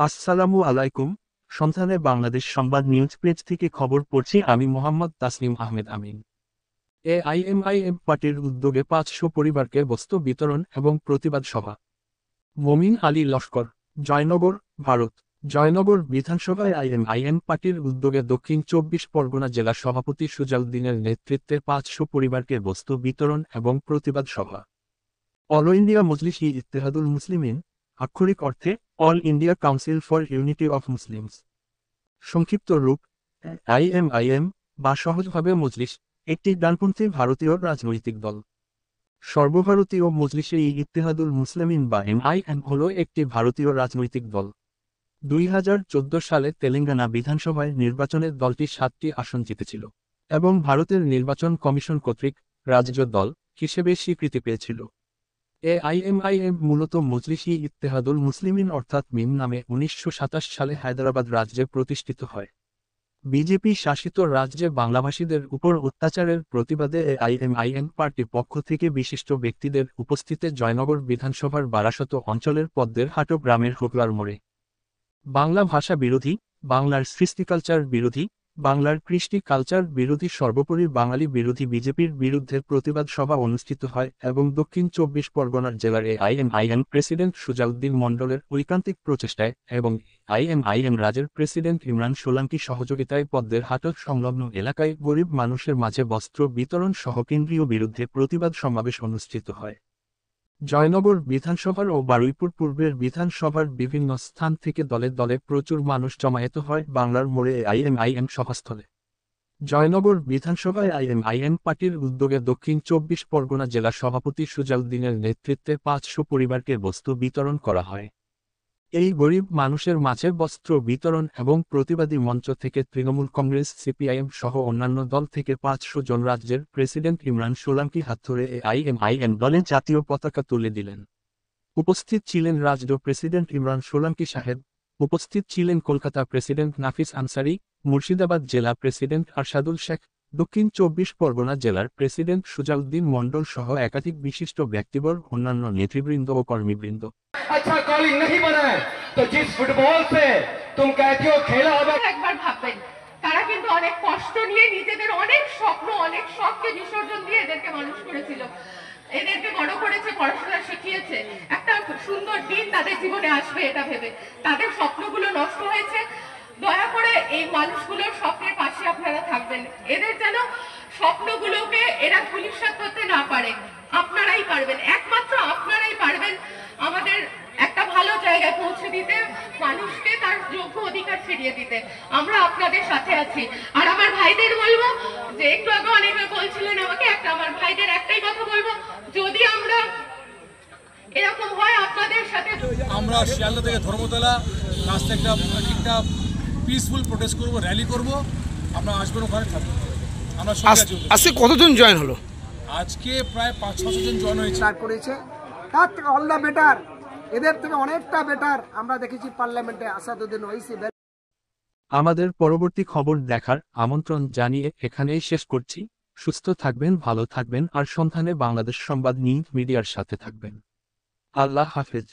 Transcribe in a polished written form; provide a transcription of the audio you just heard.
আসসালামু আলাইকুম। সন্ধানে বাংলাদেশ সংবাদ নিউজ পেজ থেকে খবর পড়ছি আমি মোহাম্মদ তাসনিম আহমেদ আমিন। এআইএমআইএম পার্টির উদ্যোগে ৫০০ পরিবারকে বস্ত্র বিতরণ এবং প্রতিবাদ সভা। মমিন আলী লস্কর, জয়নগর, ভারত। জয়নগর বিধানসভায় আইএমআইএম পার্টির উদ্যোগে দক্ষিণ ২৪ পরগনা জেলা সভাপতি সুজাউদ্দিনের নেতৃত্বে ৫০০ পরিবারকে বস্ত্র বিতরণ এবং প্রতিবাদ সভা। অল ইন্ডিয়া মজলিস-ই ইত্তেহাদুল মুসলিমিন, আক্ষরিক অর্থে all India council for unity of Muslims, সংক্ষিপ্ত রূপ আইএমআইএম, বা সহজভাবে মজলিস, একটি ডানপন্থী ভারতীয় রাজনৈতিক দল। সর্বভারতীয় মজলিস-ই ইত্তেহাদুল মুসলিমিন বা এমআইএম হল একটি ভারতীয় রাজনৈতিক দল। ২০১৪ সালে তেলেঙ্গানা বিধানসভায় নির্বাচনে দলটি ৭টি আসন জিতেছিল এবং ভারতের নির্বাচন কমিশন কর্তৃক রাজ্য দল হিসেবে স্বীকৃতি পেয়েছিল। এআইএমআইএম মূলত মজলিস-ই ইত্তেহাদুল মুসলিমিন অর্থাৎ মিম নামে ১৯২৭ সালে হায়দ্রাবাদ রাজ্যে প্রতিষ্ঠিত হয়। বিজেপি শাসিত রাজ্যে বাংলাভাষীদের উপর অত্যাচারের প্রতিবাদে এআইএমআইএম পার্টির পক্ষ থেকে বিশিষ্ট ব্যক্তিদের উপস্থিতিতে জয়নগর বিধানসভার বারাসত অঞ্চলের পদ্মের হাটো গ্রামের হুগলার মোড়ে বাংলা ভাষা বিরোধী, বাংলার সৃষ্টিকালচার বিরোধী, বাংলার কৃষ্টি কালচার বিরোধী, সর্বোপরি বাঙালি বিরোধী বিজেপির বিরুদ্ধে প্রতিবাদ সভা অনুষ্ঠিত হয় এবং দক্ষিণ ২৪ পরগনার জেলার এআইএমআইএম প্রেসিডেন্ট সুজাউদ্দিন মণ্ডলের ঐকান্তিক প্রচেষ্টায় এবং আইএমআইএম রাজের প্রেসিডেন্ট ইমরান সোলাঙ্কি সহযোগিতায় পদ্মের হাটো সংলগ্ন এলাকায় গরিব মানুষের মাঝে বস্ত্র বিতরণ সহ কেন্দ্রীয় বিরুদ্ধে প্রতিবাদ সমাবেশ অনুষ্ঠিত হয়। জয়নগর বিধানসভার ও বারুইপুর পূর্বের বিধানসভার বিভিন্ন স্থান থেকে দলে দলে প্রচুর মানুষ জমায়েত হয় বাংলার মোড়ে আইএমআইএম সভাস্থলে। জয়নগর বিধানসভায় আইএমআইএম পার্টির উদ্যোগে দক্ষিণ ২৪ পরগনা জেলা সভাপতি সুজাউদ্দিনের নেতৃত্বে ৫০০ পরিবারকে বস্ত্র বিতরণ করা হয়। এই গরিব মানুষের মাঝে বস্ত্র বিতরণ এবং প্রতিবাদী মঞ্চ থেকে তৃণমূল কংগ্রেস, সিপিআইএম সহ অন্যান্য দল থেকে ৫০০ জন রাজ্যের প্রেসিডেন্ট ইমরান সোলাঙ্কি হাত ধরে এআইএমআইএম দলে জাতীয় পতাকা তুলে দিলেন। উপস্থিত ছিলেন রাজ্য প্রেসিডেন্ট ইমরান সোলাঙ্কি সাহেব, উপস্থিত ছিলেন কলকাতা প্রেসিডেন্ট নাফিস আনসারি, মুর্শিদাবাদ জেলা প্রেসিডেন্ট আরশাদুল শেখ, দক্ষিণ ২৪ পরগনা জেলার প্রেসিডেন্ট সুজাউদ্দিন মণ্ডল সহ একাধিক বিশিষ্ট ব্যক্তিবর্গ, অন্যান্য নেতৃবৃন্দ ও কর্মীবৃন্দ। अच्छा कॉलिंग नहीं बना है तो जिस फुटबॉल से तुम कहते हो खेला होगा, একবার ভাববেন তারা কিন্তু অনেক কষ্ট নিয়ে নিজেদের অনেক স্বপ্ন, অনেক শখকে বিসর্জন দিয়ে এদেরকে মানুষ করেছিল, এদেরকে বড় করেছে, পড়াশোনা শিখিয়েছে। একটা সুন্দর দিন তাদের জীবনে আসবে এটা ভেবে তাদের স্বপ্নগুলো নষ্ট হয়েছে। দয়া করে এই মানুষগুলোর স্বপ্নের পাশে আপনারা থাকবেন, এদের যেন স্বপ্নগুলোকে এরা ধূলিসাৎ করতে না পারে। আপনারাই পারবেন, একমাত্র আপনারাই পারবেন আমাদের একটা ভালো জায়গায় পৌঁছে দিতে, মানুষকে তার যোগ্য অধিকার ফিরিয়ে দিতে। আমরা আপনাদের সাথে আছি। আর আমার ভাইদের বলবো যে একটু আগে অনেকে বলছিলেন আমাকে, আমার ভাইদের একটাই কথা বলবো, যদি আমরা এরকম হয় আপনাদের সাথে, আমরা শিয়ালদা থেকে ধর্মতলা রাস্তায় একটা পিসফুল প্রোটেস্ট করবো, র্যালি করব, আমরা আসবেন, ওখানে থাকবো। আমরা আজকে কতজন জয়েন হলো? আজকে প্রায় ৫-৬০০ জন জয়েন হয়েছে। তার থেকে অল দ্য বেটার, এদের থেকে অনেকটা বেটার আমরা দেখেছি পার্লামেন্টে আসাদুদ্দিন ওয়াইসি। আমাদের পরবর্তী খবর দেখার আমন্ত্রণ জানিয়ে এখানেই শেষ করছি। সুস্থ থাকবেন, ভালো থাকবেন আর সন্ধানে বাংলাদেশ সংবাদ নিউজ মিডিয়ার সাথে থাকবেন। আল্লাহ হাফেজ।